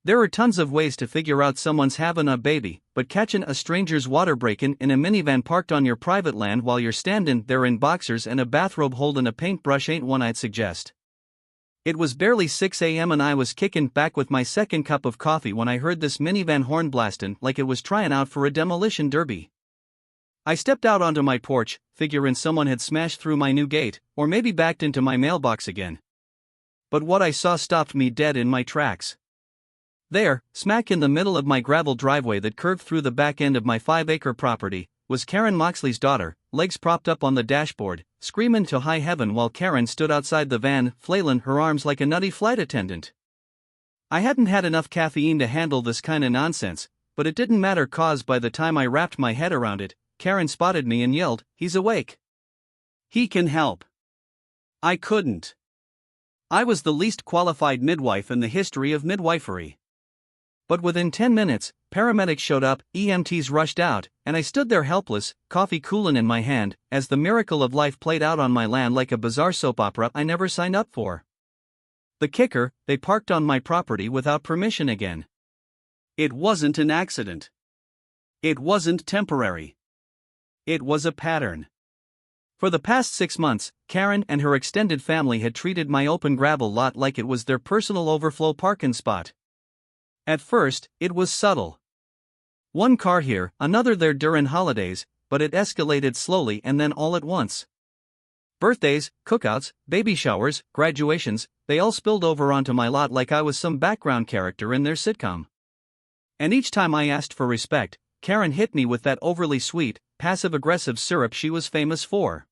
There are tons of ways to figure out someone's having a baby, but catching a stranger's water breaking in a minivan parked on your private land while you're standing there in boxers and a bathrobe holding a paintbrush ain't one I'd suggest. It was barely 6 a.m. and I was kicking back with my second cup of coffee when I heard this minivan horn blasting like it was trying out for a demolition derby. I stepped out onto my porch, figuring someone had smashed through my new gate, or maybe backed into my mailbox again. But what I saw stopped me dead in my tracks. There, smack in the middle of my gravel driveway that curved through the back end of my 5-acre property, was Karen Moxley's daughter, legs propped up on the dashboard, screaming to high heaven while Karen stood outside the van, flailing her arms like a nutty flight attendant. I hadn't had enough caffeine to handle this kind of nonsense, but it didn't matter cause by the time I wrapped my head around it, Karen spotted me and yelled, "He's awake. He can help." I couldn't. I was the least qualified midwife in the history of midwifery. But within 10 minutes, paramedics showed up, EMTs rushed out, and I stood there helpless, coffee cooling in my hand, as the miracle of life played out on my land like a bizarre soap opera I never signed up for. The kicker, they parked on my property without permission again. It wasn't an accident. It wasn't temporary. It was a pattern. For the past 6 months, Karen and her extended family had treated my open gravel lot like it was their personal overflow parking spot. At first, it was subtle. One car here, another there during holidays, but it escalated slowly and then all at once. Birthdays, cookouts, baby showers, graduations, they all spilled over onto my lot like I was some background character in their sitcom. And each time I asked for respect, Karen hit me with that overly sweet, passive-aggressive syrup she was famous for.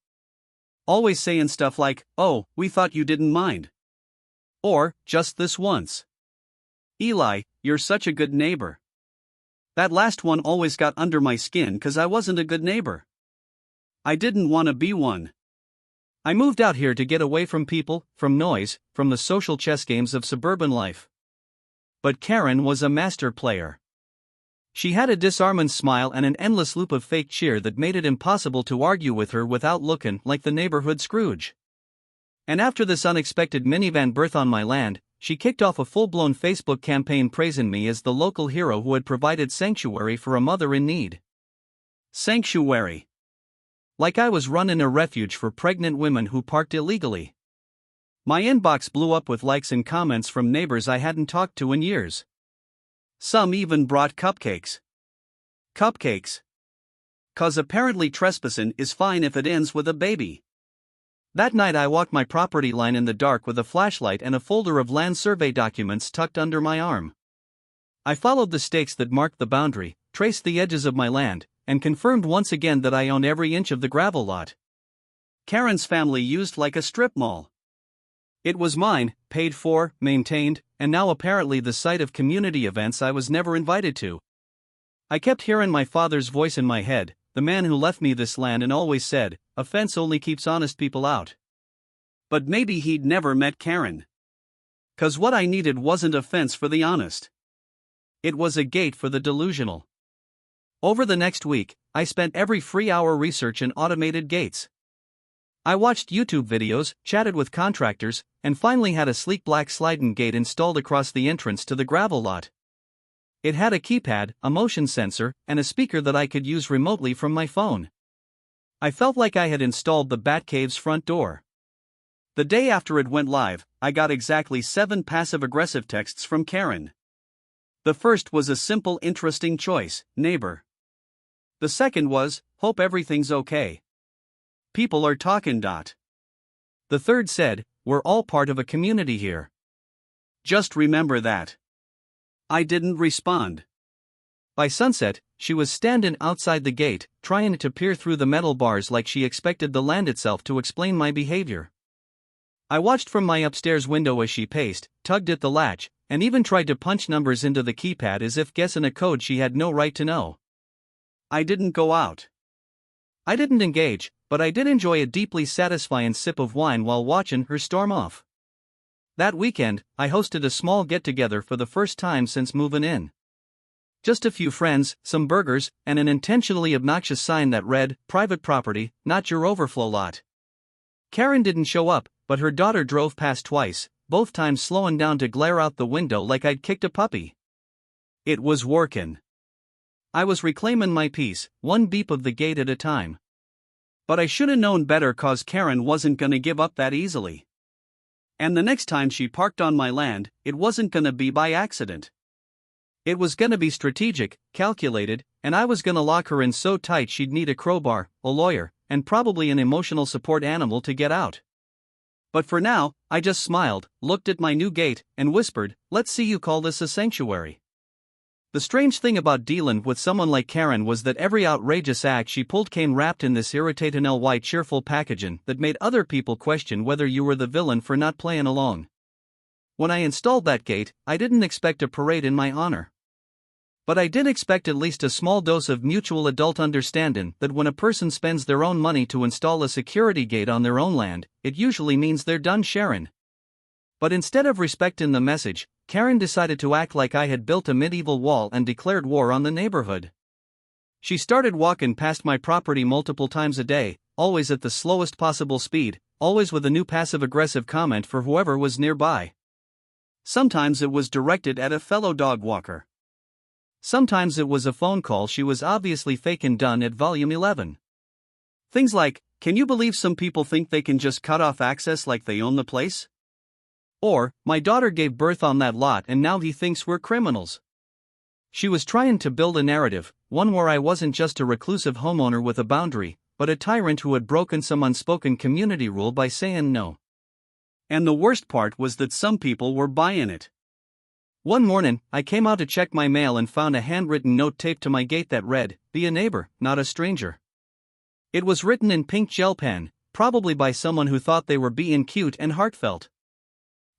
Always saying stuff like, "Oh, we thought you didn't mind." Or, "Just this once. Eli, you're such a good neighbor." That last one always got under my skin 'cause I wasn't a good neighbor. I didn't want to be one. I moved out here to get away from people, from noise, from the social chess games of suburban life. But Karen was a master player. She had a disarming smile and an endless loop of fake cheer that made it impossible to argue with her without looking like the neighborhood Scrooge. And after this unexpected minivan birth on my land, she kicked off a full-blown Facebook campaign praising me as the local hero who had provided sanctuary for a mother in need. Sanctuary. Like I was running a refuge for pregnant women who parked illegally. My inbox blew up with likes and comments from neighbors I hadn't talked to in years. Some even brought cupcakes. Cupcakes. 'Cause apparently trespassing is fine if it ends with a baby. That night I walked my property line in the dark with a flashlight and a folder of land survey documents tucked under my arm. I followed the stakes that marked the boundary, traced the edges of my land, and confirmed once again that I owned every inch of the gravel lot Karen's family used like a strip mall. It was mine, paid for, maintained, and now apparently the site of community events I was never invited to. I kept hearing my father's voice in my head, the man who left me this land and always said, "A fence only keeps honest people out." But maybe he'd never met Karen. 'Cause what I needed wasn't a fence for the honest. It was a gate for the delusional. Over the next week, I spent every free hour researching automated gates. I watched YouTube videos, chatted with contractors, and finally had a sleek black sliding gate installed across the entrance to the gravel lot. It had a keypad, a motion sensor, and a speaker that I could use remotely from my phone. I felt like I had installed the Batcave's front door. The day after it went live, I got exactly 7 passive-aggressive texts from Karen. The first was a simple, interesting choice, neighbor. The second was, hope everything's okay. People are talking. The third said, we're all part of a community here. Just remember that. I didn't respond. By sunset, she was standing outside the gate, trying to peer through the metal bars like she expected the land itself to explain my behavior. I watched from my upstairs window as she paced, tugged at the latch, and even tried to punch numbers into the keypad as if guessing a code she had no right to know. I didn't go out. I didn't engage, but I did enjoy a deeply satisfying sip of wine while watching her storm off. That weekend, I hosted a small get-together for the first time since moving in. Just a few friends, some burgers, and an intentionally obnoxious sign that read, "Private property, not your overflow lot." Karen didn't show up, but her daughter drove past twice, both times slowing down to glare out the window like I'd kicked a puppy. It was workin'. I was reclaimin' my peace, one beep of the gate at a time. But I shoulda known better, cause Karen wasn't gonna give up that easily. And the next time she parked on my land, it wasn't gonna be by accident. It was gonna be strategic, calculated, and I was gonna lock her in so tight she'd need a crowbar, a lawyer, and probably an emotional support animal to get out. But for now, I just smiled, looked at my new gate, and whispered, "Let's see you call this a sanctuary." The strange thing about dealin' with someone like Karen was that every outrageous act she pulled came wrapped in this irritatin' white cheerful packaging that made other people question whether you were the villain for not playin' along. When I installed that gate, I didn't expect a parade in my honor. But I did expect at least a small dose of mutual adult understanding that when a person spends their own money to install a security gate on their own land, it usually means they're done sharing. But instead of respecting the message, Karen decided to act like I had built a medieval wall and declared war on the neighborhood. She started walking past my property multiple times a day, always at the slowest possible speed, always with a new passive-aggressive comment for whoever was nearby. Sometimes it was directed at a fellow dog walker. Sometimes it was a phone call she was obviously faking done at volume 11. Things like, "Can you believe some people think they can just cut off access like they own the place?" Or, "My daughter gave birth on that lot and now he thinks we're criminals." She was trying to build a narrative, one where I wasn't just a reclusive homeowner with a boundary, but a tyrant who had broken some unspoken community rule by saying no. And the worst part was that some people were buying it. One morning, I came out to check my mail and found a handwritten note taped to my gate that read, "Be a neighbor, not a stranger." It was written in pink gel pen, probably by someone who thought they were being cute and heartfelt.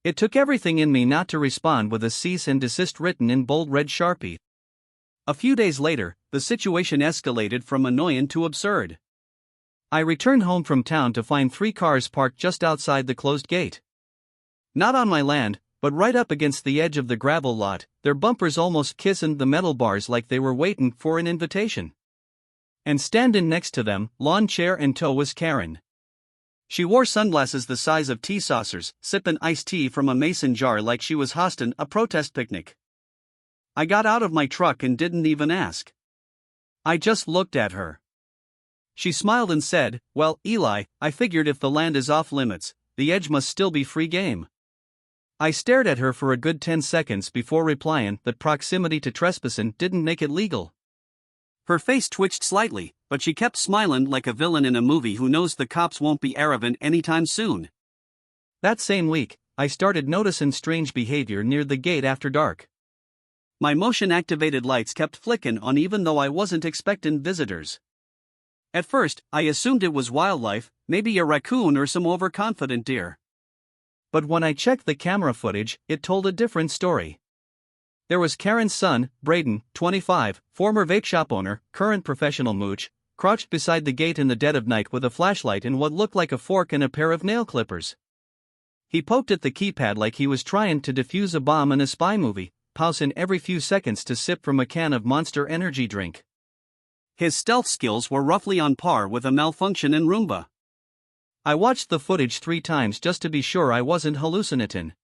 It took everything in me not to respond with a cease and desist written in bold red Sharpie. A few days later, the situation escalated from annoying to absurd. I returned home from town to find 3 cars parked just outside the closed gate. Not on my land, but right up against the edge of the gravel lot, their bumpers almost kissing the metal bars like they were waiting for an invitation. And standing next to them, lawn chair in tow, was Karen. She wore sunglasses the size of tea saucers, sipping iced tea from a mason jar like she was hosting a protest picnic. I got out of my truck and didn't even ask. I just looked at her. She smiled and said, "Well, Eli, I figured if the land is off limits, the edge must still be free game." I stared at her for a good 10 seconds before replying that proximity to trespassing didn't make it legal. Her face twitched slightly, but she kept smiling like a villain in a movie who knows the cops won't be arriving anytime soon. That same week, I started noticing strange behavior near the gate after dark. My motion-activated lights kept flicking on even though I wasn't expecting visitors. At first, I assumed it was wildlife, maybe a raccoon or some overconfident deer. But when I checked the camera footage, it told a different story. There was Karen's son, Braden, 25, former vape shop owner, current professional mooch, crouched beside the gate in the dead of night with a flashlight and what looked like a fork and a pair of nail clippers. He poked at the keypad like he was trying to defuse a bomb in a spy movie, pausing every few seconds to sip from a can of Monster Energy drink. His stealth skills were roughly on par with a malfunction in Roomba. I watched the footage 3 times just to be sure I wasn't hallucinating.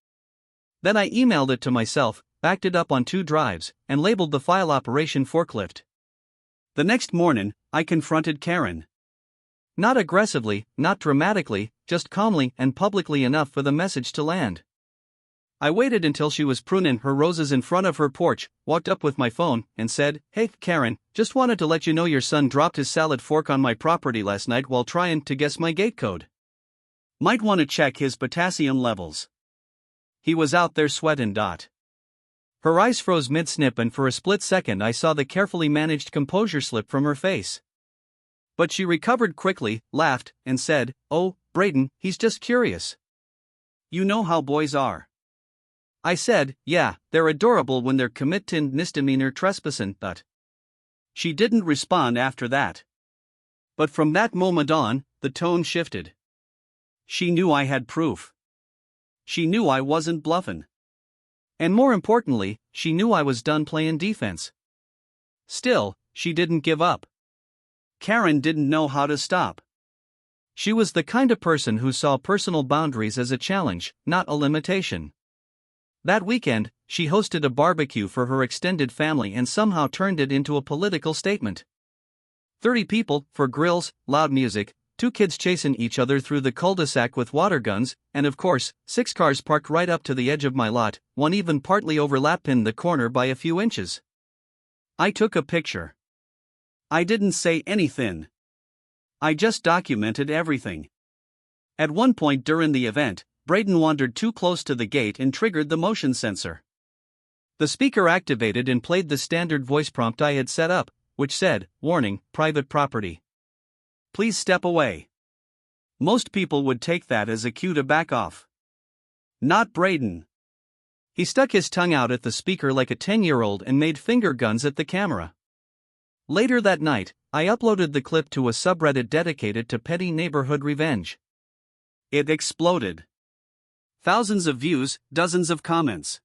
Then I emailed it to myself, backed it up on 2 drives, and labeled the file Operation Forklift. The next morning, I confronted Karen. Not aggressively, not dramatically, just calmly and publicly enough for the message to land. I waited until she was pruning her roses in front of her porch, walked up with my phone, and said, "Hey, Karen, just wanted to let you know your son dropped his salad fork on my property last night while trying to guess my gate code. Might want to check his potassium levels." He was out there sweating. Her eyes froze mid-snip and for a split second I saw the carefully managed composure slip from her face. But she recovered quickly, laughed, and said, "Oh, Braden, he's just curious. You know how boys are." I said, "Yeah, they're adorable when they're committing misdemeanor trespassing, but..." She didn't respond after that. But from that moment on, the tone shifted. She knew I had proof. She knew I wasn't bluffing. And more importantly, she knew I was done playing defense. Still, she didn't give up. Karen didn't know how to stop. She was the kind of person who saw personal boundaries as a challenge, not a limitation. That weekend, she hosted a barbecue for her extended family and somehow turned it into a political statement. 30 people, for grills, loud music, 2 kids chasing each other through the cul-de-sac with water guns, and of course, 6 cars parked right up to the edge of my lot, one even partly overlapping the corner by a few inches. I took a picture. I didn't say anything. I just documented everything. At one point during the event, Braden wandered too close to the gate and triggered the motion sensor. The speaker activated and played the standard voice prompt I had set up, which said, "Warning, private property. Please step away." Most people would take that as a cue to back off. Not Braden. He stuck his tongue out at the speaker like a 10-year-old and made finger guns at the camera. Later that night, I uploaded the clip to a subreddit dedicated to petty neighborhood revenge. It exploded. Thousands of views, dozens of comments.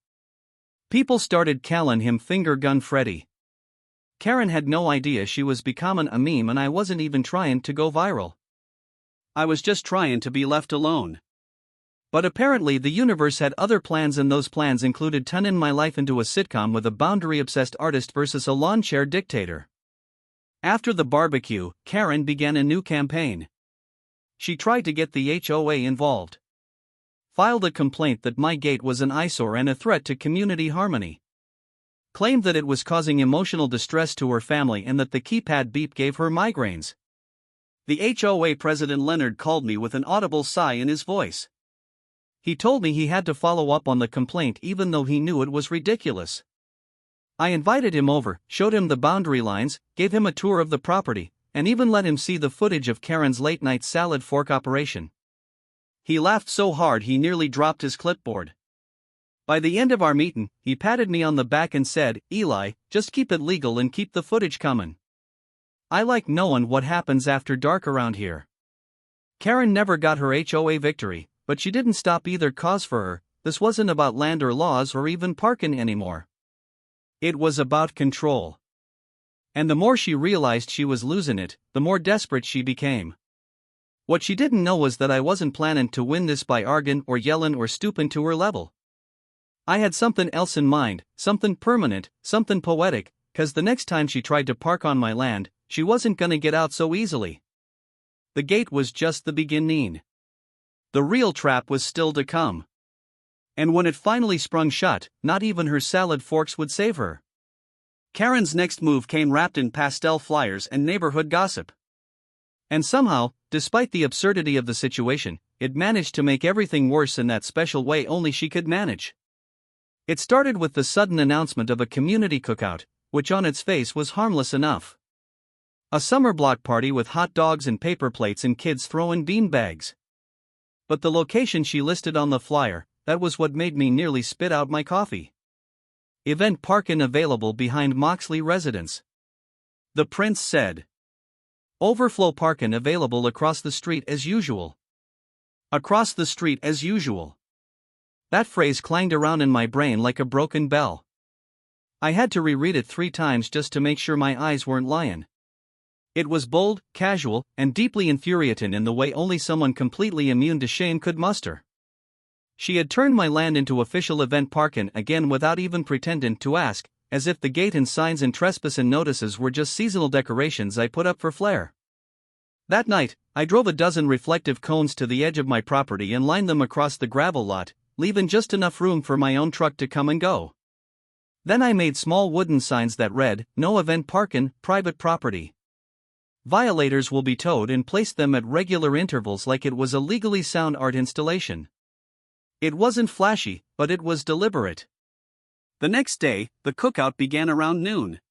People started calling him Finger Gun Freddy. Karen had no idea she was becoming a meme, and I wasn't even trying to go viral. I was just trying to be left alone. But apparently the universe had other plans, and those plans included turning my life into a sitcom with a boundary-obsessed artist versus a lawn chair dictator. After the barbecue, Karen began a new campaign. She tried to get the HOA involved. Filed a complaint that my gate was an eyesore and a threat to community harmony. Claimed that it was causing emotional distress to her family and that the keypad beep gave her migraines. The HOA president Leonard called me with an audible sigh in his voice. He told me he had to follow up on the complaint even though he knew it was ridiculous. I invited him over, showed him the boundary lines, gave him a tour of the property, and even let him see the footage of Karen's late-night salad fork operation. He laughed so hard he nearly dropped his clipboard. By the end of our meeting, he patted me on the back and said, "Eli, just keep it legal and keep the footage coming. I like knowing what happens after dark around here." Karen never got her HOA victory, but she didn't stop either cause for her. This wasn't about land or laws or even parking anymore. It was about control. And the more she realized she was losing it, the more desperate she became. What she didn't know was that I wasn't planning to win this by arguing or yelling or stooping to her level. I had something else in mind, something permanent, something poetic, 'cause the next time she tried to park on my land, she wasn't gonna get out so easily. The gate was just the beginning. The real trap was still to come. And when it finally sprung shut, not even her salad forks would save her. Karen's next move came wrapped in pastel flyers and neighborhood gossip. And somehow, despite the absurdity of the situation, it managed to make everything worse in that special way only she could manage. It started with the sudden announcement of a community cookout, which on its face was harmless enough. A summer block party with hot dogs and paper plates and kids throwing bean bags. But the location she listed on the flyer, that was what made me nearly spit out my coffee. Event parking available behind Moxley residence. The prince said. Overflow parking available across the street as usual. Across the street as usual. That phrase clanged around in my brain like a broken bell. I had to reread it 3 times just to make sure my eyes weren't lying. It was bold, casual, and deeply infuriating in the way only someone completely immune to shame could muster. She had turned my land into official event parking again without even pretending to ask, as if the gate and signs and trespassing notices were just seasonal decorations I put up for flair. That night, I drove a dozen reflective cones to the edge of my property and lined them across the gravel lot, leaving just enough room for my own truck to come and go. Then I made small wooden signs that read, "No event parking, private property. Violators will be towed," and placed them at regular intervals like it was a legally sound art installation. It wasn't flashy, but it was deliberate. The next day, the cookout began around noon.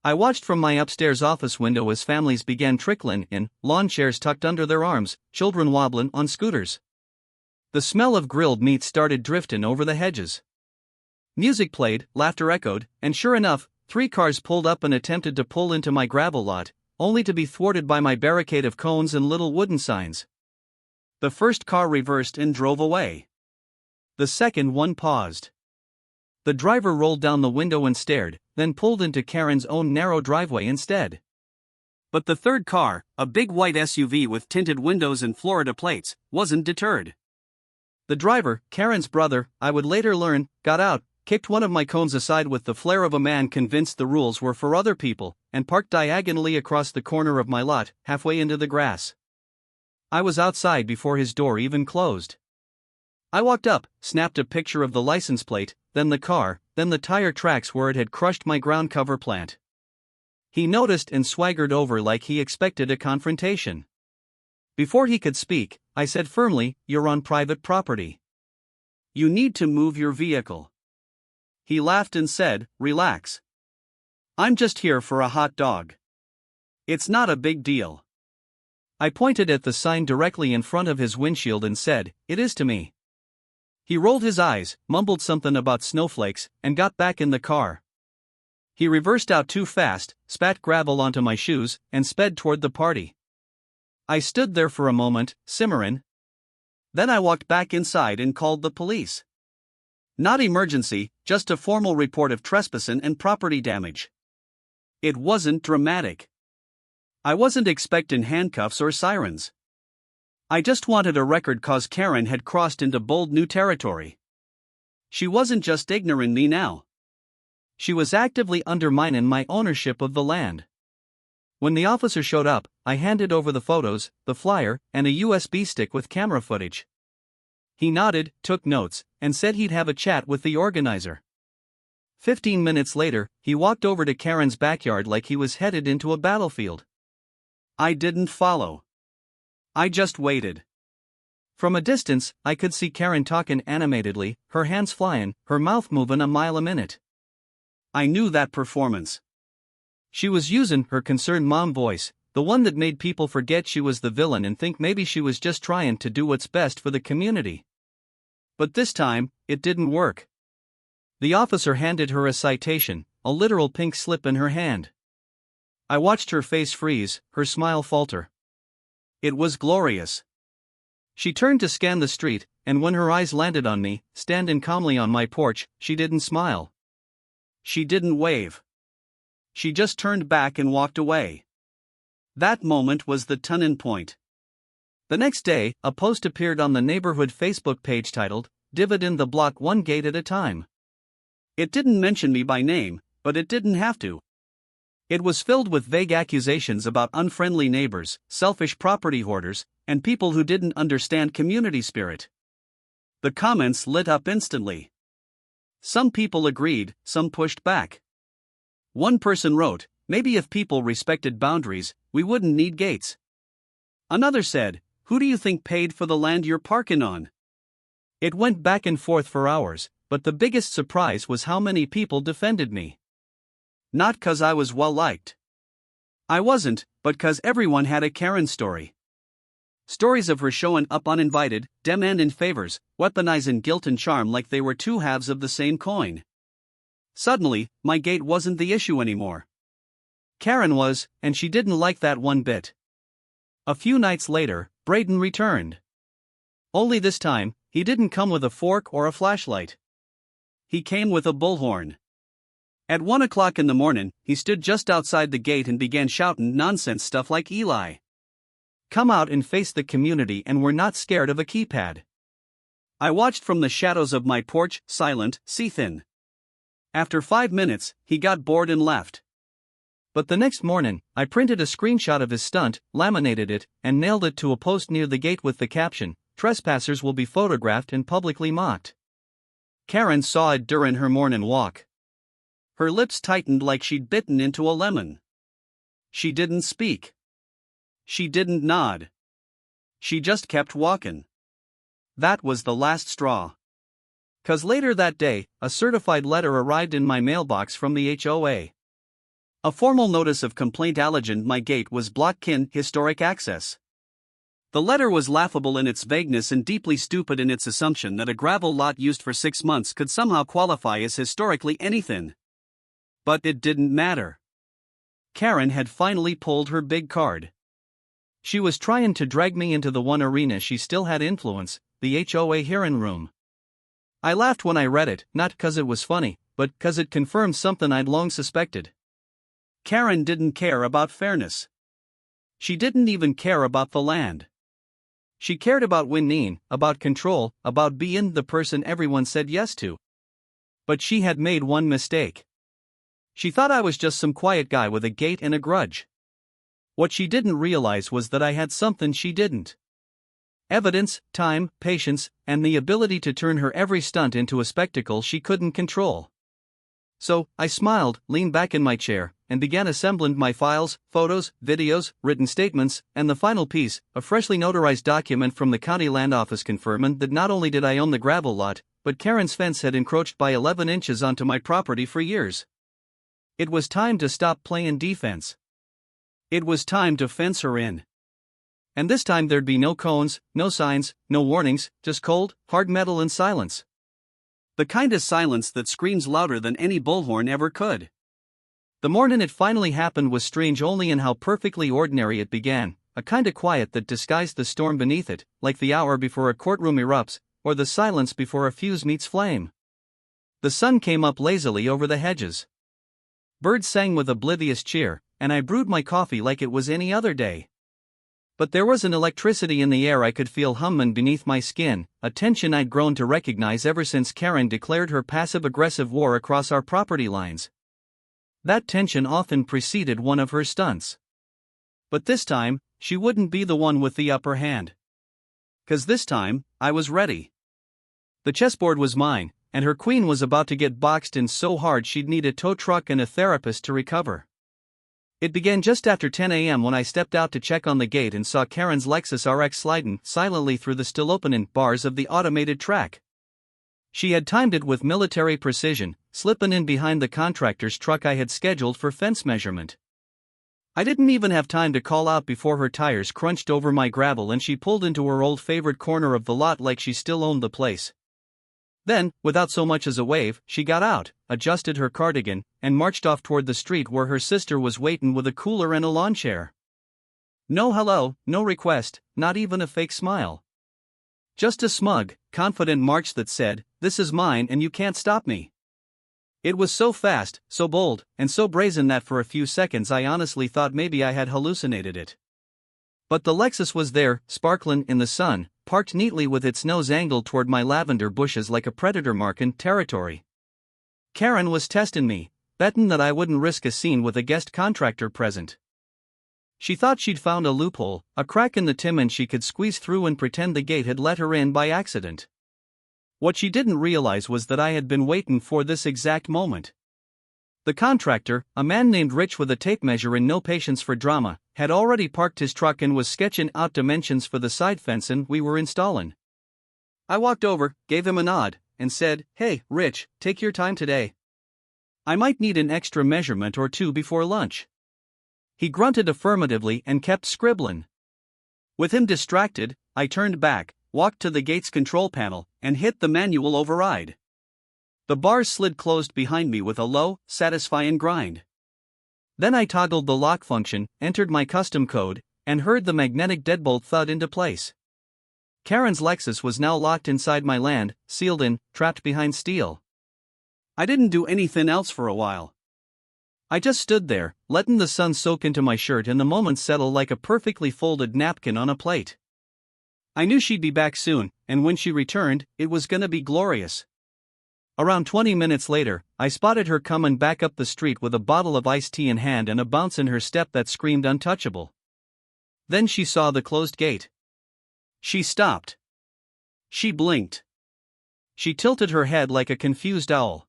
I watched from my upstairs office window as families began trickling in, lawn chairs tucked under their arms, children wobbling on scooters. The smell of grilled meat started drifting over the hedges. Music played, laughter echoed, and sure enough, 3 cars pulled up and attempted to pull into my gravel lot, only to be thwarted by my barricade of cones and little wooden signs. The first car reversed and drove away. The second one paused. The driver rolled down the window and stared, then pulled into Karen's own narrow driveway instead. But the third car, a big white SUV with tinted windows and Florida plates, wasn't deterred. The driver, Karen's brother, I would later learn, got out, kicked one of my cones aside with the flair of a man convinced the rules were for other people, and parked diagonally across the corner of my lot, halfway into the grass. I was outside before his door even closed. I walked up, snapped a picture of the license plate, then the car, then the tire tracks where it had crushed my ground cover plant. He noticed and swaggered over like he expected a confrontation. Before he could speak, I said firmly, "You're on private property. You need to move your vehicle." He laughed and said, "Relax. I'm just here for a hot dog. It's not a big deal." I pointed at the sign directly in front of his windshield and said, "It is to me." He rolled his eyes, mumbled something about snowflakes, and got back in the car. He reversed out too fast, spat gravel onto my shoes, and sped toward the party. I stood there for a moment, simmering. Then I walked back inside and called the police. Not emergency, just a formal report of trespassing and property damage. It wasn't dramatic. I wasn't expecting handcuffs or sirens. I just wanted a record 'cause Karen had crossed into bold new territory. She wasn't just ignoring me now. She was actively undermining my ownership of the land. When the officer showed up, I handed over the photos, the flyer, and a USB stick with camera footage. He nodded, took notes, and said he'd have a chat with the organizer. 15 minutes later, he walked over to Karen's backyard like he was headed into a battlefield. I didn't follow. I just waited. From a distance, I could see Karen talking animatedly, her hands flying, her mouth moving a mile a minute. I knew that performance. She was using her concerned mom voice, the one that made people forget she was the villain and think maybe she was just trying to do what's best for the community. But this time, it didn't work. The officer handed her a citation, a literal pink slip in her hand. I watched her face freeze, her smile falter. It was glorious. She turned to scan the street, and when her eyes landed on me, standing calmly on my porch, she didn't smile. She didn't wave. She just turned back and walked away. That moment was the turning point. The next day, a post appeared on the neighborhood Facebook page titled, "Dividend the block one gate at a time." It didn't mention me by name, but it didn't have to. It was filled with vague accusations about unfriendly neighbors, selfish property hoarders, and people who didn't understand community spirit. The comments lit up instantly. Some people agreed, some pushed back. One person wrote, "Maybe if people respected boundaries, we wouldn't need gates." Another said, "Who do you think paid for the land you're parking on?" It went back and forth for hours, but the biggest surprise was how many people defended me. Not 'cause I was well liked. I wasn't, but 'cause everyone had a Karen story. Stories of her showing up uninvited, demanding favors, weaponizing guilt and charm like they were two halves of the same coin. Suddenly, my gate wasn't the issue anymore. Karen was, and she didn't like that one bit. A few nights later, Braden returned. Only this time, he didn't come with a fork or a flashlight. He came with a bullhorn. At 1 o'clock in the morning, he stood just outside the gate and began shouting nonsense stuff like Eli. Come out and face the community, and we're not scared of a keypad. I watched from the shadows of my porch, silent, sea-thin. After 5 minutes, he got bored and left. But the next morning, I printed a screenshot of his stunt, laminated it, and nailed it to a post near the gate with the caption, "Trespassers will be photographed and publicly mocked." Karen saw it during her morning walk. Her lips tightened like she'd bitten into a lemon. She didn't speak. She didn't nod. She just kept walking. That was the last straw. 'Cause later that day, a certified letter arrived in my mailbox from the HOA. A formal notice of complaint alleging my gate was block-kin historic access. The letter was laughable in its vagueness and deeply stupid in its assumption that a gravel lot used for 6 months could somehow qualify as historically anything. But it didn't matter. Karen had finally pulled her big card. She was trying to drag me into the one arena she still had influence, the HOA hearing room. I laughed when I read it, not 'cause it was funny, but 'cause it confirmed something I'd long suspected. Karen didn't care about fairness. She didn't even care about the land. She cared about winning, about control, about being the person everyone said yes to. But she had made one mistake. She thought I was just some quiet guy with a gate and a grudge. What she didn't realize was that I had something she didn't. Evidence, time, patience, and the ability to turn her every stunt into a spectacle she couldn't control. So, I smiled, leaned back in my chair, and began assembling my files, photos, videos, written statements, and the final piece, a freshly notarized document from the county land office confirming that not only did I own the gravel lot, but Karen's fence had encroached by 11 inches onto my property for years. It was time to stop playing defense. It was time to fence her in. And this time there'd be no cones, no signs, no warnings, just cold, hard metal and silence. The kind of silence that screams louder than any bullhorn ever could. The morning it finally happened was strange only in how perfectly ordinary it began, a kind of quiet that disguised the storm beneath it, like the hour before a courtroom erupts, or the silence before a fuse meets flame. The sun came up lazily over the hedges. Birds sang with oblivious cheer, and I brewed my coffee like it was any other day. But there was an electricity in the air I could feel humming beneath my skin, a tension I'd grown to recognize ever since Karen declared her passive-aggressive war across our property lines. That tension often preceded one of her stunts. But this time, she wouldn't be the one with the upper hand. 'Cause this time, I was ready. The chessboard was mine, and her queen was about to get boxed in so hard she'd need a tow truck and a therapist to recover. It began just after 10 a.m. when I stepped out to check on the gate and saw Karen's Lexus RX sliding silently through the still-opening bars of the automated track. She had timed it with military precision, slipping in behind the contractor's truck I had scheduled for fence measurement. I didn't even have time to call out before her tires crunched over my gravel and she pulled into her old favorite corner of the lot like she still owned the place. Then, without so much as a wave, she got out, adjusted her cardigan, and marched off toward the street where her sister was waiting with a cooler and a lawn chair. No hello, no request, not even a fake smile. Just a smug, confident march that said, "This is mine and you can't stop me." It was so fast, so bold, and so brazen that for a few seconds I honestly thought maybe I had hallucinated it. But the Lexus was there, sparkling in the sun, parked neatly with its nose angled toward my lavender bushes like a predator marking territory. Karen was testing me, betting that I wouldn't risk a scene with a guest contractor present. She thought she'd found a loophole, a crack in the timon she could squeeze through and pretend the gate had let her in by accident. What she didn't realize was that I had been waiting for this exact moment. The contractor, a man named Rich with a tape measure and no patience for drama, had already parked his truck and was sketching out dimensions for the side fencing we were installing. I walked over, gave him a nod, and said, "Hey, Rich, take your time today. I might need an extra measurement or two before lunch." He grunted affirmatively and kept scribbling. With him distracted, I turned back, walked to the gate's control panel, and hit the manual override. The bars slid closed behind me with a low, satisfying grind. Then I toggled the lock function, entered my custom code, and heard the magnetic deadbolt thud into place. Karen's Lexus was now locked inside my land, sealed in, trapped behind steel. I didn't do anything else for a while. I just stood there, letting the sun soak into my shirt and the moments settle like a perfectly folded napkin on a plate. I knew she'd be back soon, and when she returned, it was gonna be glorious. Around 20 minutes later, I spotted her coming back up the street with a bottle of iced tea in hand and a bounce in her step that screamed untouchable. Then she saw the closed gate. She stopped. She blinked. She tilted her head like a confused owl.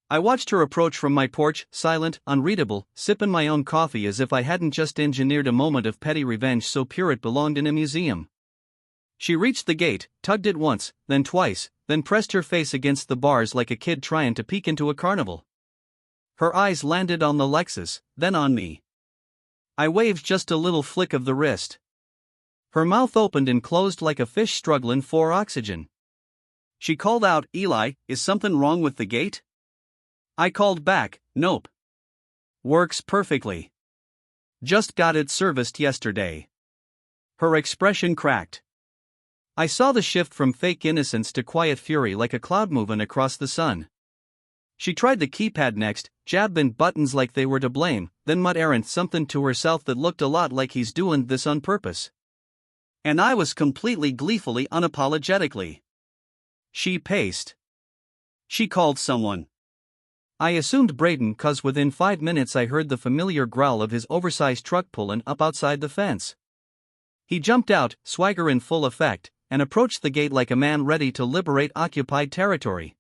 I watched her approach from my porch, silent, unreadable, sipping my own coffee as if I hadn't just engineered a moment of petty revenge so pure it belonged in a museum. She reached the gate, tugged it once, then twice, then pressed her face against the bars like a kid trying to peek into a carnival. Her eyes landed on the Lexus, then on me. I waved just a little flick of the wrist. Her mouth opened and closed like a fish struggling for oxygen. She called out, "Eli, is something wrong with the gate?" I called back, "Nope. Works perfectly. Just got it serviced yesterday." Her expression cracked. I saw the shift from fake innocence to quiet fury like a cloud moving across the sun. She tried the keypad next, jabbing buttons like they were to blame, then muttered something to herself that looked a lot like "he's doing this on purpose." And I was completely gleefully unapologetically. She paced. She called someone. I assumed Braden, cause within 5 minutes I heard the familiar growl of his oversized truck pulling up outside the fence. He jumped out, swagger in full effect, and approached the gate like a man ready to liberate occupied territory.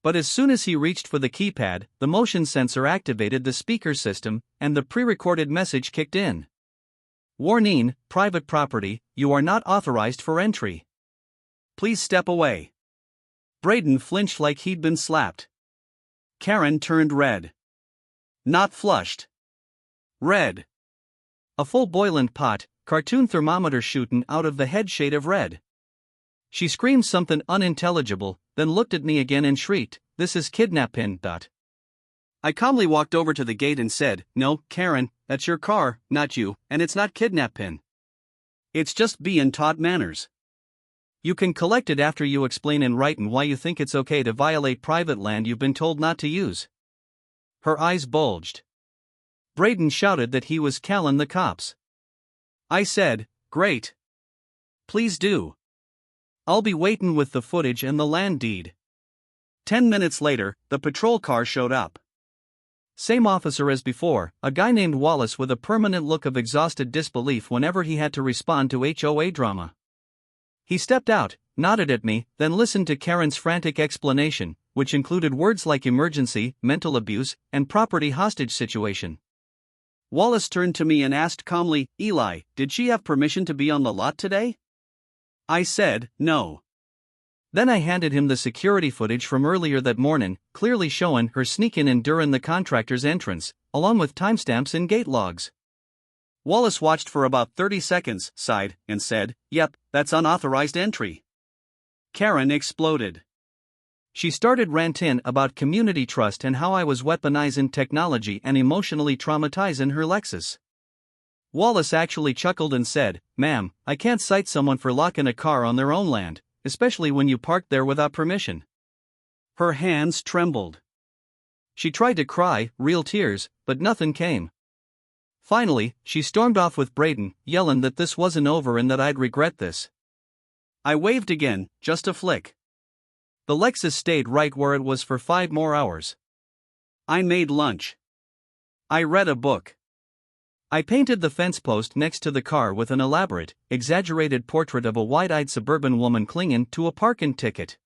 But as soon as he reached for the keypad, the motion sensor activated the speaker system, and the pre-recorded message kicked in. Warning, private property, you are not authorized for entry. Please step away. Braden flinched like he'd been slapped. Karen turned red. Not flushed. Red. A full boiling pot, cartoon thermometer shooting out of the head shade of red. She screamed something unintelligible, then looked at me again and shrieked, "This is kidnapping." I calmly walked over to the gate and said, "No, Karen, that's your car, not you, and it's not kidnapping. It's just being taught manners. You can collect it after you explain in writing why you think it's okay to violate private land you've been told not to use." Her eyes bulged. Braden shouted that he was calling the cops. I said, "Great. Please do. I'll be waiting with the footage and the land deed." 10 minutes later, the patrol car showed up. Same officer as before, a guy named Wallace with a permanent look of exhausted disbelief whenever he had to respond to HOA drama. He stepped out, nodded at me, then listened to Karen's frantic explanation, which included words like emergency, mental abuse, and property hostage situation. Wallace turned to me and asked calmly, "Eli, did she have permission to be on the lot today?" I said, "No." Then I handed him the security footage from earlier that morning, clearly showing her sneaking in during the contractor's entrance, along with timestamps and gate logs. Wallace watched for about 30 seconds, sighed, and said, "Yep, that's unauthorized entry." Karen exploded. She started ranting about community trust and how I was weaponizing technology and emotionally traumatizing her Lexus. Wallace actually chuckled and said, "Ma'am, I can't cite someone for locking a car on their own land, especially when you parked there without permission." Her hands trembled. She tried to cry, real tears, but nothing came. Finally, she stormed off with Braden, yelling that this wasn't over and that I'd regret this. I waved again, just a flick. The Lexus stayed right where it was for 5 more hours. I made lunch. I read a book. I painted the fence post next to the car with an elaborate, exaggerated portrait of a wide-eyed suburban woman clinging to a parking ticket.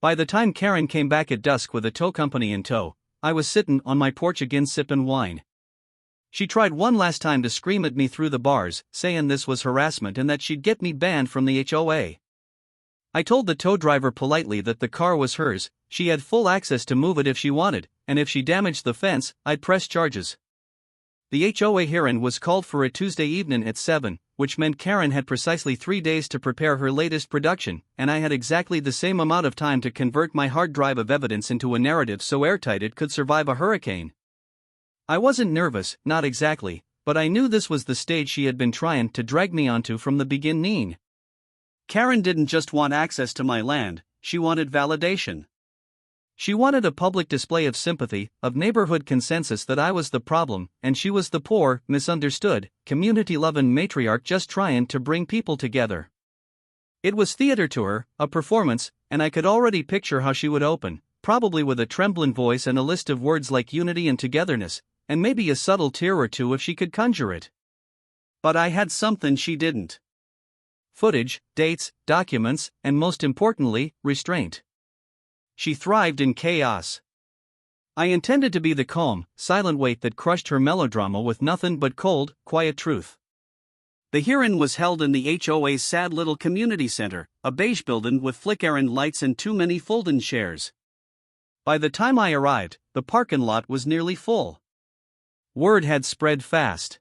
By the time Karen came back at dusk with a tow company in tow, I was sitting on my porch again sipping wine. She tried one last time to scream at me through the bars, saying this was harassment and that she'd get me banned from the HOA. I told the tow driver politely that the car was hers, she had full access to move it if she wanted, and if she damaged the fence, I'd press charges. The HOA hearing was called for a Tuesday evening at 7, which meant Karen had precisely 3 days to prepare her latest production, and I had exactly the same amount of time to convert my hard drive of evidence into a narrative so airtight it could survive a hurricane. I wasn't nervous, not exactly, but I knew this was the stage she had been trying to drag me onto from the beginning. Karen didn't just want access to my land, she wanted validation. She wanted a public display of sympathy, of neighborhood consensus that I was the problem, and she was the poor, misunderstood, community-loving matriarch just trying to bring people together. It was theater to her, a performance, and I could already picture how she would open, probably with a trembling voice and a list of words like unity and togetherness, and maybe a subtle tear or two if she could conjure it. But I had something she didn't. Footage, dates, documents, and most importantly, restraint. She thrived in chaos. I intended to be the calm, silent weight that crushed her melodrama with nothing but cold, quiet truth. The hearing was held in the HOA's sad little community center, a beige building with flickering lights and too many folding chairs. By the time I arrived, the parking lot was nearly full. Word had spread fast.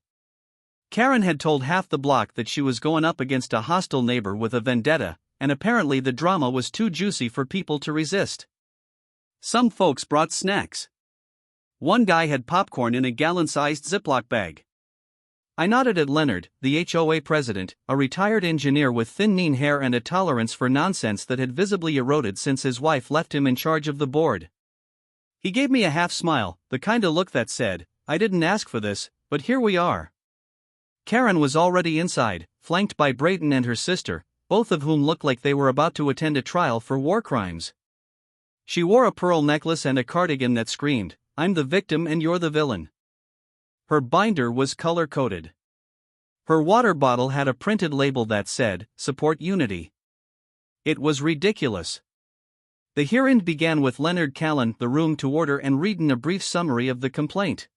Karen had told half the block that she was going up against a hostile neighbor with a vendetta, and apparently the drama was too juicy for people to resist. Some folks brought snacks. One guy had popcorn in a gallon-sized Ziploc bag. I nodded at Leonard, the HOA president, a retired engineer with thin hair and a tolerance for nonsense that had visibly eroded since his wife left him in charge of the board. He gave me a half smile, the kind of look that said, "I didn't ask for this, but here we are." Karen was already inside, flanked by Braden and her sister, both of whom looked like they were about to attend a trial for war crimes. She wore a pearl necklace and a cardigan that screamed, "I'm the victim and you're the villain." Her binder was color-coded. Her water bottle had a printed label that said, "Support Unity." It was ridiculous. The hearing began with Leonard calling the room to order and reading a brief summary of the complaint.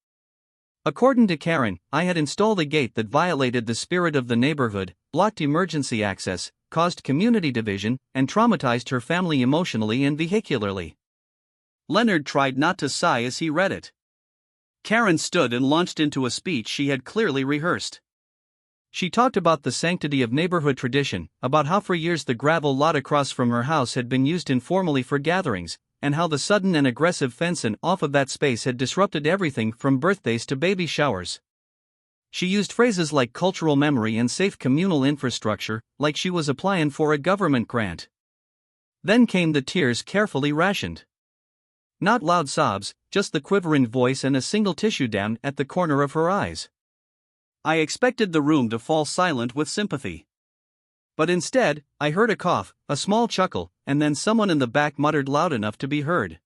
According to Karen, I had installed a gate that violated the spirit of the neighborhood, blocked emergency access, caused community division, and traumatized her family emotionally and vehicularly. Leonard tried not to sigh as he read it. Karen stood and launched into a speech she had clearly rehearsed. She talked about the sanctity of neighborhood tradition, about how for years the gravel lot across from her house had been used informally for gatherings, and how the sudden and aggressive fencing off of that space had disrupted everything from birthdays to baby showers. She used phrases like cultural memory and safe communal infrastructure, like she was applying for a government grant. Then came the tears, carefully rationed. Not loud sobs, just the quivering voice and a single tissue dam at the corner of her eyes. I expected the room to fall silent with sympathy. But instead, I heard a cough, a small chuckle, and then someone in the back muttered loud enough to be heard.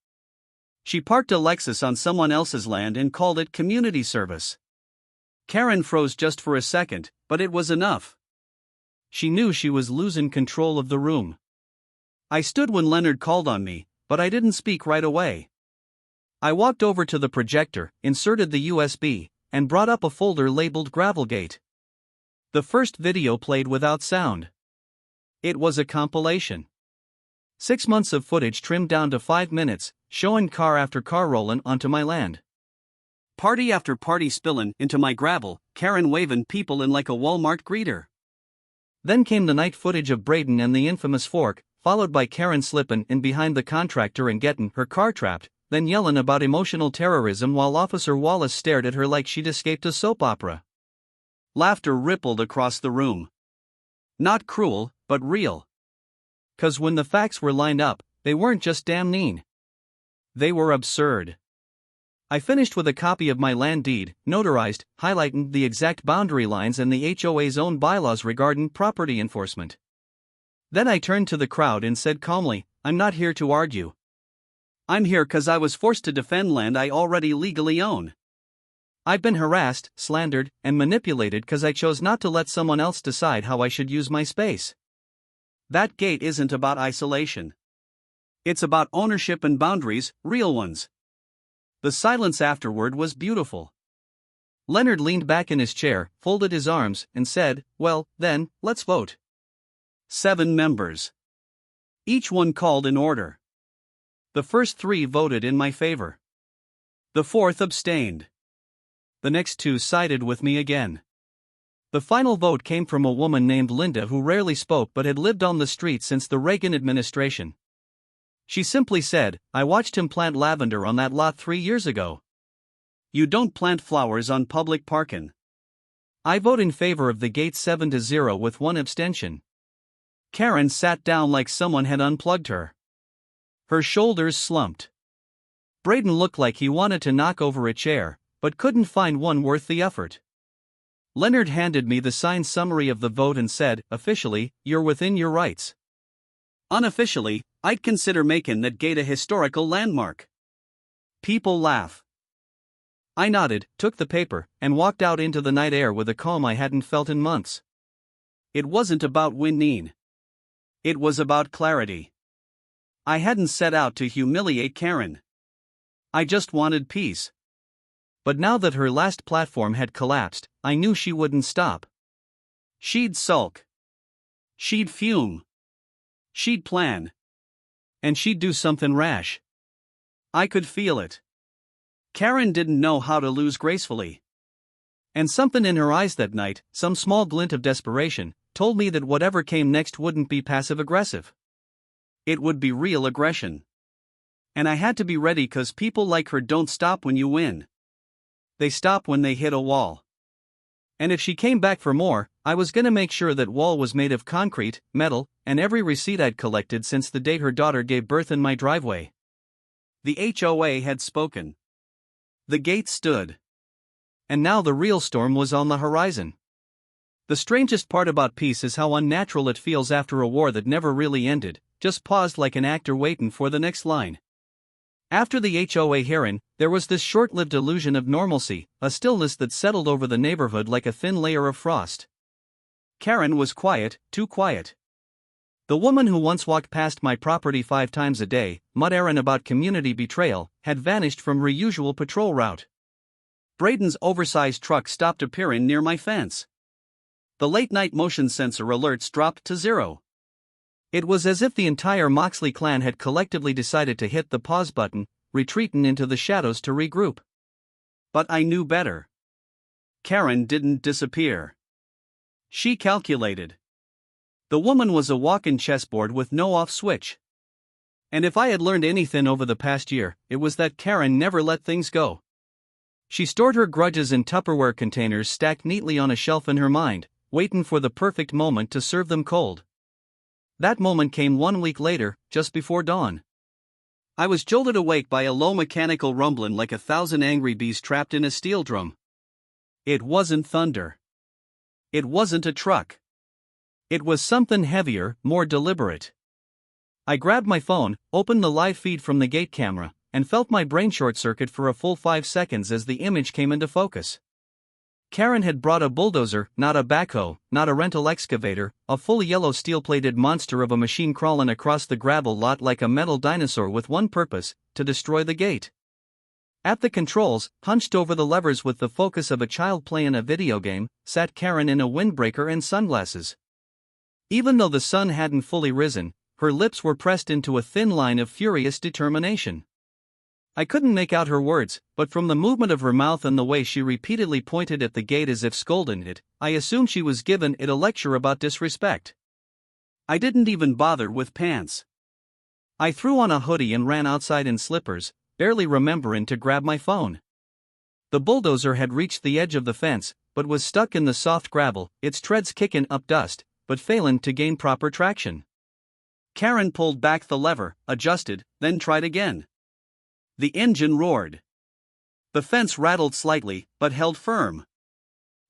She parked a Lexus on someone else's land and called it community service. Karen froze just for a second, but it was enough. She knew she was losing control of the room. I stood when Leonard called on me, but I didn't speak right away. I walked over to the projector, inserted the USB, and brought up a folder labeled Gravelgate. The first video played without sound. It was a compilation. 6 months of footage trimmed down to 5 minutes, showing car after car rolling onto my land. Party after party spilling into my gravel, Karen waving people in like a Walmart greeter. Then came the night footage of Braden and the infamous fork, followed by Karen slipping in behind the contractor and getting her car trapped, then yelling about emotional terrorism while Officer Wallace stared at her like she'd escaped a soap opera. Laughter rippled across the room. Not cruel, but real. 'Cause when the facts were lined up, they weren't just damn mean. They were absurd. I finished with a copy of my land deed, notarized, highlighting the exact boundary lines and the HOA's own bylaws regarding property enforcement. Then I turned to the crowd and said calmly, "I'm not here to argue. I'm here 'cause I was forced to defend land I already legally own. I've been harassed, slandered, and manipulated 'cause I chose not to let someone else decide how I should use my space. That gate isn't about isolation. It's about ownership and boundaries, real ones." The silence afterward was beautiful. Leonard leaned back in his chair, folded his arms, and said, "Well, then, let's vote." 7 members. Each one called in order. The first 3 voted in my favor. The 4th abstained. The next 2 sided with me again. The final vote came from a woman named Linda who rarely spoke but had lived on the street since the Reagan administration. She simply said, "I watched him plant lavender on that lot 3 years ago. You don't plant flowers on public parking." I vote in favor of the gate 7-0 with 1 abstention. Karen sat down like someone had unplugged her. Her shoulders slumped. Braden looked like he wanted to knock over a chair, but couldn't find one worth the effort. Leonard handed me the signed summary of the vote and said, "Officially, you're within your rights. Unofficially, I'd consider making that gate a historical landmark." People laugh. I nodded, took the paper, and walked out into the night air with a calm I hadn't felt in months. It wasn't about winning. It was about clarity. I hadn't set out to humiliate Karen. I just wanted peace. But now that her last platform had collapsed, I knew she wouldn't stop. She'd sulk. She'd fume. She'd plan. And she'd do something rash. I could feel it. Karen didn't know how to lose gracefully. And something in her eyes that night, some small glint of desperation, told me that whatever came next wouldn't be passive-aggressive. It would be real aggression. And I had to be ready 'cause people like her don't stop when you win. They stop when they hit a wall. And if she came back for more, I was gonna make sure that wall was made of concrete, metal, and every receipt I'd collected since the day her daughter gave birth in my driveway. The HOA had spoken. The gate stood. And now the real storm was on the horizon. The strangest part about peace is how unnatural it feels after a war that never really ended, just paused like an actor waiting for the next line. After the HOA hearing, there was this short-lived illusion of normalcy, a stillness that settled over the neighborhood like a thin layer of frost. Karen was quiet, too quiet. The woman who once walked past my property 5 times a day, muttering about community betrayal, had vanished from her usual patrol route. Braden's oversized truck stopped appearing near my fence. The late-night motion sensor alerts dropped to 0. It was as if the entire Moxley clan had collectively decided to hit the pause button, retreating into the shadows to regroup. But I knew better. Karen didn't disappear. She calculated. The woman was a walk-in chessboard with no off switch. And if I had learned anything over the past year, it was that Karen never let things go. She stored her grudges in Tupperware containers stacked neatly on a shelf in her mind, waiting for the perfect moment to serve them cold. That moment came 1 week later, just before dawn. I was jolted awake by a low mechanical rumbling like 1,000 angry bees trapped in a steel drum. It wasn't thunder. It wasn't a truck. It was something heavier, more deliberate. I grabbed my phone, opened the live feed from the gate camera, and felt my brain short-circuit for a full 5 seconds as the image came into focus. Karen had brought a bulldozer, not a backhoe, not a rental excavator, a full yellow steel-plated monster of a machine crawling across the gravel lot like a metal dinosaur with one purpose: to destroy the gate. At the controls, hunched over the levers with the focus of a child playing a video game, sat Karen in a windbreaker and sunglasses. Even though the sun hadn't fully risen, her lips were pressed into a thin line of furious determination. I couldn't make out her words, but from the movement of her mouth and the way she repeatedly pointed at the gate as if scolding it, I assumed she was giving it a lecture about disrespect. I didn't even bother with pants. I threw on a hoodie and ran outside in slippers, barely remembering to grab my phone. The bulldozer had reached the edge of the fence, but was stuck in the soft gravel, its treads kicking up dust, but failing to gain proper traction. Karen pulled back the lever, adjusted, then tried again. The engine roared. The fence rattled slightly, but held firm.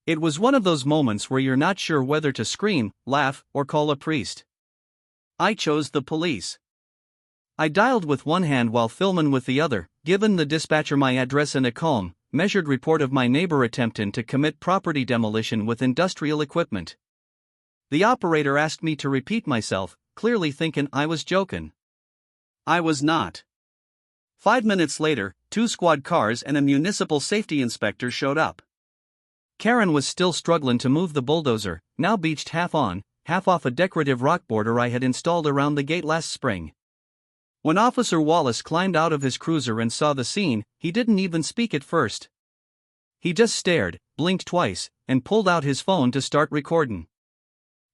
It was one of those moments where you're not sure whether to scream, laugh, or call a priest. I chose the police. I dialed with one hand while filming with the other, given the dispatcher my address and a calm, measured report of my neighbor attempting to commit property demolition with industrial equipment. The operator asked me to repeat myself, clearly thinking I was joking. I was not. 5 minutes later, 2 squad cars and a municipal safety inspector showed up. Karen was still struggling to move the bulldozer, now beached half on, half off a decorative rock border I had installed around the gate last spring. When Officer Wallace climbed out of his cruiser and saw the scene, he didn't even speak at first. He just stared, blinked twice, and pulled out his phone to start recording.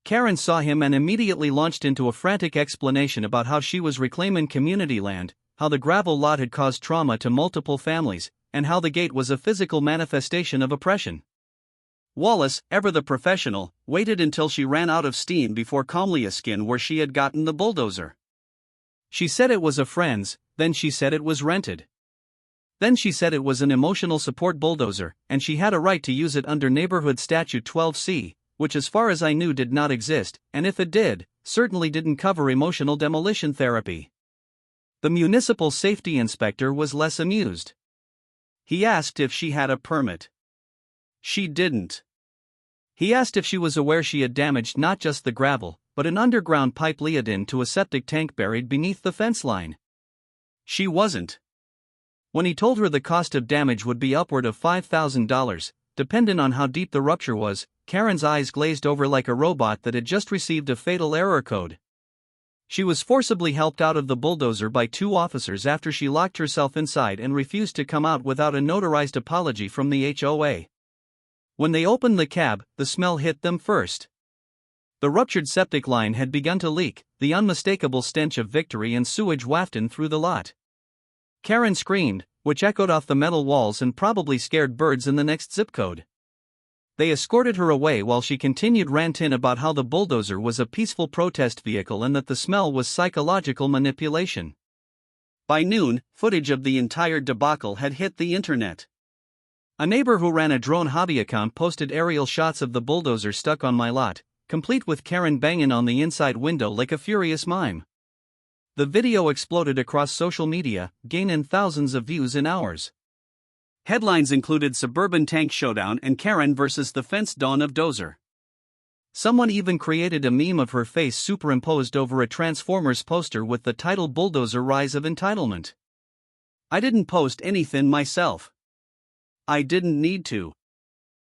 Karen saw him and immediately launched into a frantic explanation about how she was reclaiming community land, how the gravel lot had caused trauma to multiple families, and how the gate was a physical manifestation of oppression. Wallace, ever the professional, waited until she ran out of steam before calmly asking where she had gotten the bulldozer. She said it was a friend's, then she said it was rented. Then she said it was an emotional support bulldozer, and she had a right to use it under Neighborhood Statute 12C, which as far as I knew did not exist, and if it did, certainly didn't cover emotional demolition therapy. The municipal safety inspector was less amused. He asked if she had a permit. She didn't. He asked if she was aware she had damaged not just the gravel, but an underground pipe leading to a septic tank buried beneath the fence line. She wasn't. When he told her the cost of damage would be upward of $5,000, depending on how deep the rupture was, Karen's eyes glazed over like a robot that had just received a fatal error code. She was forcibly helped out of the bulldozer by 2 officers after she locked herself inside and refused to come out without a notarized apology from the HOA. When they opened the cab, the smell hit them first. The ruptured septic line had begun to leak, the unmistakable stench of victory and sewage wafting through the lot. Karen screamed, which echoed off the metal walls and probably scared birds in the next zip code. They escorted her away while she continued ranting about how the bulldozer was a peaceful protest vehicle and that the smell was psychological manipulation. By noon, footage of the entire debacle had hit the internet. A neighbor who ran a drone hobby account posted aerial shots of the bulldozer stuck on my lot, complete with Karen banging on the inside window like a furious mime. The video exploded across social media, gaining thousands of views in hours. Headlines included Suburban Tank Showdown and Karen versus the Fence Dawn of Dozer. Someone even created a meme of her face superimposed over a Transformers poster with the title Bulldozer Rise of Entitlement. I didn't post anything myself. I didn't need to.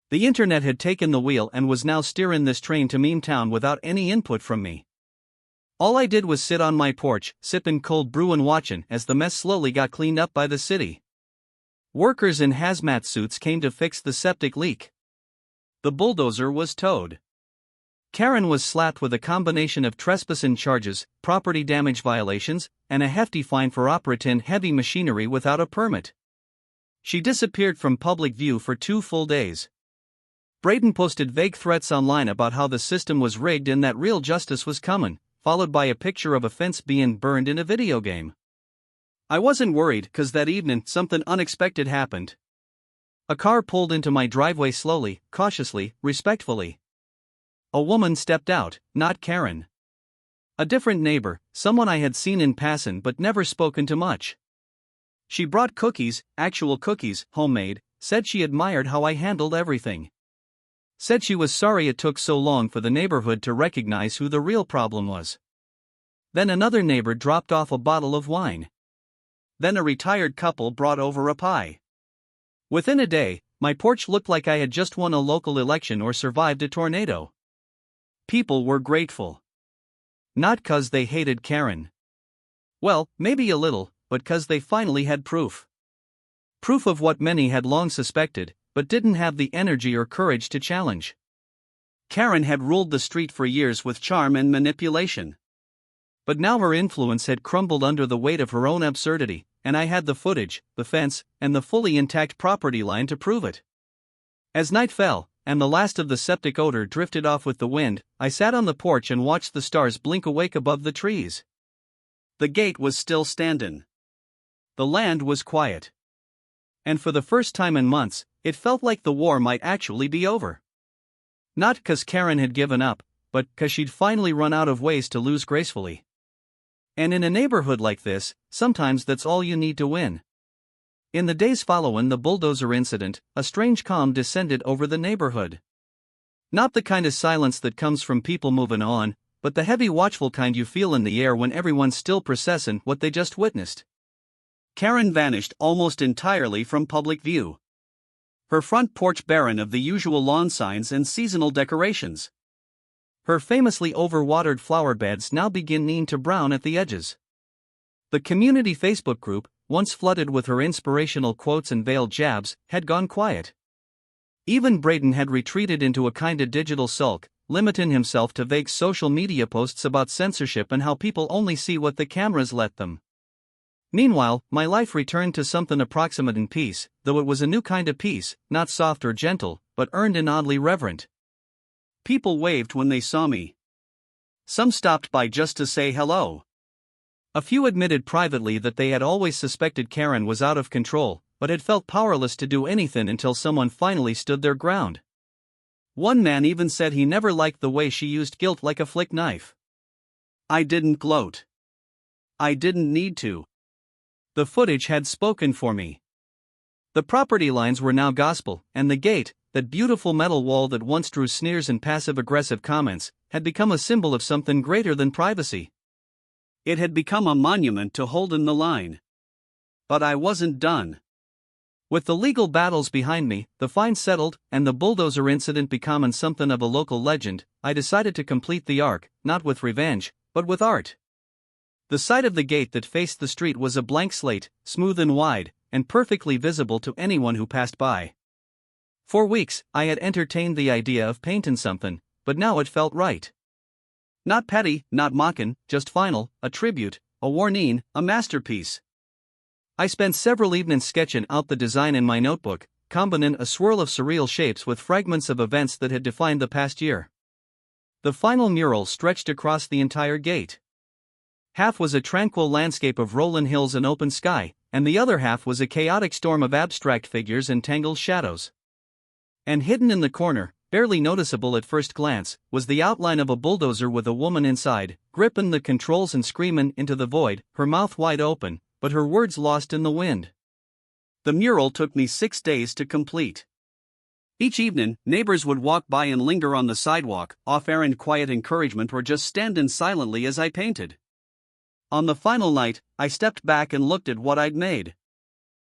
The internet had taken the wheel and was now steering this train to meme town without any input from me. All I did was sit on my porch, sipping cold brew and watching as the mess slowly got cleaned up by the city. Workers in hazmat suits came to fix the septic leak. The bulldozer was towed. Karen was slapped with a combination of trespassing charges, property damage violations, and a hefty fine for operating heavy machinery without a permit. She disappeared from public view for 2 full days. Braden posted vague threats online about how the system was rigged and that real justice was coming, followed by a picture of a fence being burned in a video game. I wasn't worried because that evening something unexpected happened. A car pulled into my driveway slowly, cautiously, respectfully. A woman stepped out, not Karen. A different neighbor, someone I had seen in passing but never spoken to much. She brought cookies, actual cookies, homemade, said she admired how I handled everything. Said she was sorry it took so long for the neighborhood to recognize who the real problem was. Then another neighbor dropped off a bottle of wine. Then a retired couple brought over a pie. Within a day, my porch looked like I had just won a local election or survived a tornado. People were grateful. Not 'cause they hated Karen. Well, maybe a little, but 'cause they finally had proof. Proof of what many had long suspected, but didn't have the energy or courage to challenge. Karen had ruled the street for years with charm and manipulation. But now her influence had crumbled under the weight of her own absurdity, and I had the footage, the fence, and the fully intact property line to prove it. As night fell, and the last of the septic odor drifted off with the wind, I sat on the porch and watched the stars blink awake above the trees. The gate was still standing. The land was quiet. And for the first time in months, it felt like the war might actually be over. Not 'cause Karen had given up, but 'cause she'd finally run out of ways to lose gracefully. And in a neighborhood like this, sometimes that's all you need to win. In the days following the bulldozer incident, a strange calm descended over the neighborhood. Not the kind of silence that comes from people moving on, but the heavy watchful kind you feel in the air when everyone's still processing what they just witnessed. Karen vanished almost entirely from public view. Her front porch barren of the usual lawn signs and seasonal decorations. Her famously overwatered flower beds now beginning to brown at the edges. The community Facebook group, once flooded with her inspirational quotes and veiled jabs, had gone quiet. Even Braden had retreated into a kind of digital sulk, limiting himself to vague social media posts about censorship and how people only see what the cameras let them. Meanwhile, my life returned to something approximating peace, though it was a new kind of peace, not soft or gentle, but earned and oddly reverent. People waved when they saw me. Some stopped by just to say hello. A few admitted privately that they had always suspected Karen was out of control, but had felt powerless to do anything until someone finally stood their ground. One man even said he never liked the way she used guilt like a flick knife. I didn't gloat. I didn't need to. The footage had spoken for me. The property lines were now gospel, and the gate, that beautiful metal wall that once drew sneers and passive-aggressive comments, had become a symbol of something greater than privacy. It had become a monument to holding the line. But I wasn't done. With the legal battles behind me, the fine settled, and the bulldozer incident becoming something of a local legend, I decided to complete the arc, not with revenge, but with art. The side of the gate that faced the street was a blank slate, smooth and wide, and perfectly visible to anyone who passed by. For weeks, I had entertained the idea of painting something, but now it felt right. Not petty, not mocking, just final, a tribute, a warning, a masterpiece. I spent several evenings sketching out the design in my notebook, combining a swirl of surreal shapes with fragments of events that had defined the past year. The final mural stretched across the entire gate. Half was a tranquil landscape of rolling hills and open sky, and the other half was a chaotic storm of abstract figures and tangled shadows. And hidden in the corner, barely noticeable at first glance, was the outline of a bulldozer with a woman inside, gripping the controls and screaming into the void, her mouth wide open, but her words lost in the wind. The mural took me 6 days to complete. Each evening, neighbors would walk by and linger on the sidewalk, off-errand quiet encouragement or just standing silently as I painted. On the final night, I stepped back and looked at what I'd made.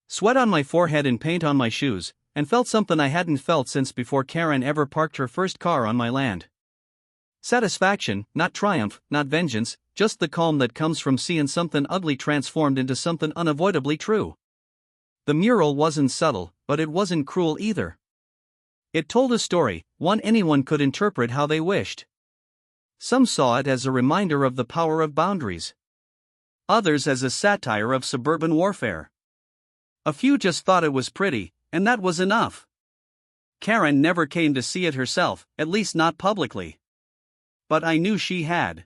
Sweat on my forehead and paint on my shoes, and felt something I hadn't felt since before Karen ever parked her first car on my land. Satisfaction, not triumph, not vengeance, just the calm that comes from seeing something ugly transformed into something unavoidably true. The mural wasn't subtle, but it wasn't cruel either. It told a story, one anyone could interpret how they wished. Some saw it as a reminder of the power of boundaries. Others as a satire of suburban warfare. A few just thought it was pretty, and that was enough. Karen never came to see it herself, at least not publicly. But I knew she had.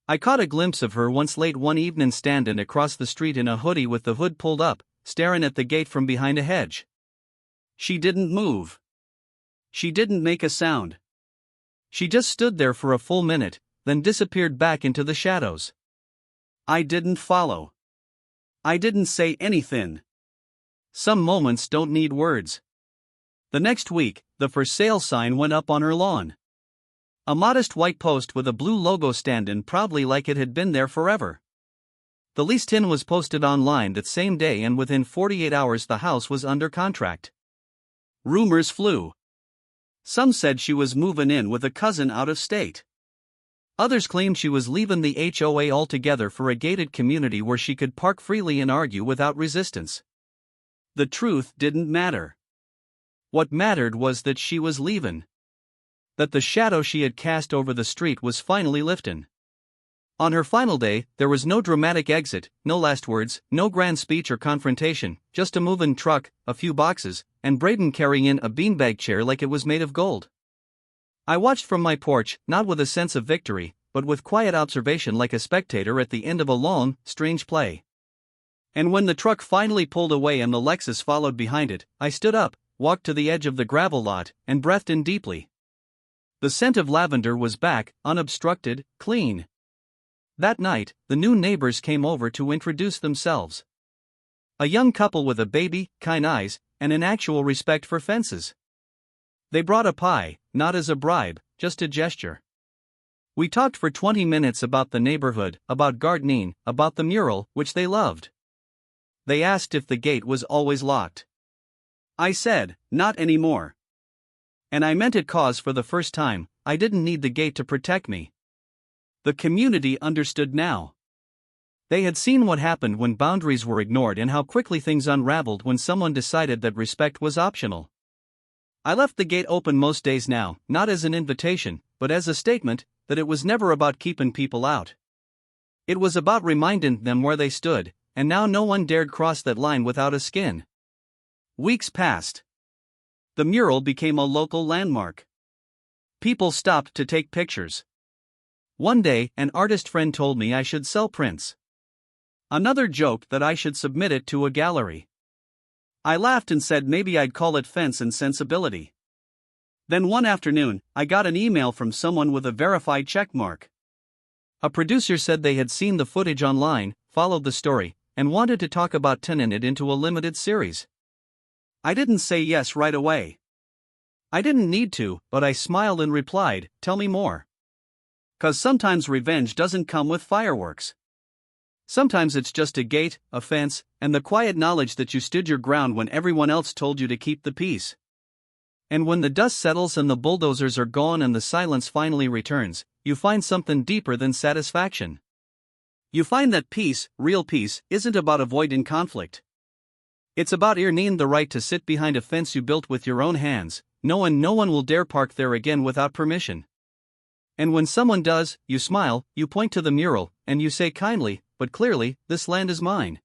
I caught a glimpse of her once late one evening standing across the street in a hoodie with the hood pulled up, staring at the gate from behind a hedge. She didn't move. She didn't make a sound. She just stood there for a full minute, then disappeared back into the shadows. I didn't follow. I didn't say anything. Some moments don't need words. The next week, the for sale sign went up on her lawn. A modest white post with a blue logo standing proudly like it had been there forever. The lease tin was posted online that same day, and within 48 hours the house was under contract. Rumors flew. Some said she was moving in with a cousin out of state. Others claimed she was leaving the HOA altogether for a gated community where she could park freely and argue without resistance. The truth didn't matter. What mattered was that she was leaving. That the shadow she had cast over the street was finally lifting. On her final day, there was no dramatic exit, no last words, no grand speech or confrontation, just a moving truck, a few boxes, and Braden carrying in a beanbag chair like it was made of gold. I watched from my porch, not with a sense of victory, but with quiet observation like a spectator at the end of a long, strange play. And when the truck finally pulled away and the Lexus followed behind it, I stood up, walked to the edge of the gravel lot, and breathed in deeply. The scent of lavender was back, unobstructed, clean. That night, the new neighbors came over to introduce themselves. A young couple with a baby, kind eyes, and an actual respect for fences. They brought a pie, not as a bribe, just a gesture. We talked for 20 minutes about the neighborhood, about gardening, about the mural, which they loved. They asked if the gate was always locked. I said, not anymore. And I meant it, 'cause for the first time, I didn't need the gate to protect me. The community understood now. They had seen what happened when boundaries were ignored and how quickly things unraveled when someone decided that respect was optional. I left the gate open most days now, not as an invitation, but as a statement that it was never about keeping people out. It was about reminding them where they stood, and now no one dared cross that line without a skin. Weeks passed. The mural became a local landmark. People stopped to take pictures. One day, an artist friend told me I should sell prints. Another joked that I should submit it to a gallery. I laughed and said maybe I'd call it Fence and Sensibility. Then one afternoon, I got an email from someone with a verified checkmark. A producer said they had seen the footage online, followed the story, and wanted to talk about turning it into a limited series. I didn't say yes right away. I didn't need to, but I smiled and replied, "Tell me more." 'Cause sometimes revenge doesn't come with fireworks. Sometimes it's just a gate, a fence, and the quiet knowledge that you stood your ground when everyone else told you to keep the peace. And when the dust settles and the bulldozers are gone and the silence finally returns, you find something deeper than satisfaction. You find that peace, real peace, isn't about avoiding conflict. It's about earning the right to sit behind a fence you built with your own hands, knowing no one will dare park there again without permission. And when someone does, you smile, you point to the mural, and you say kindly, but clearly, "This land is mine."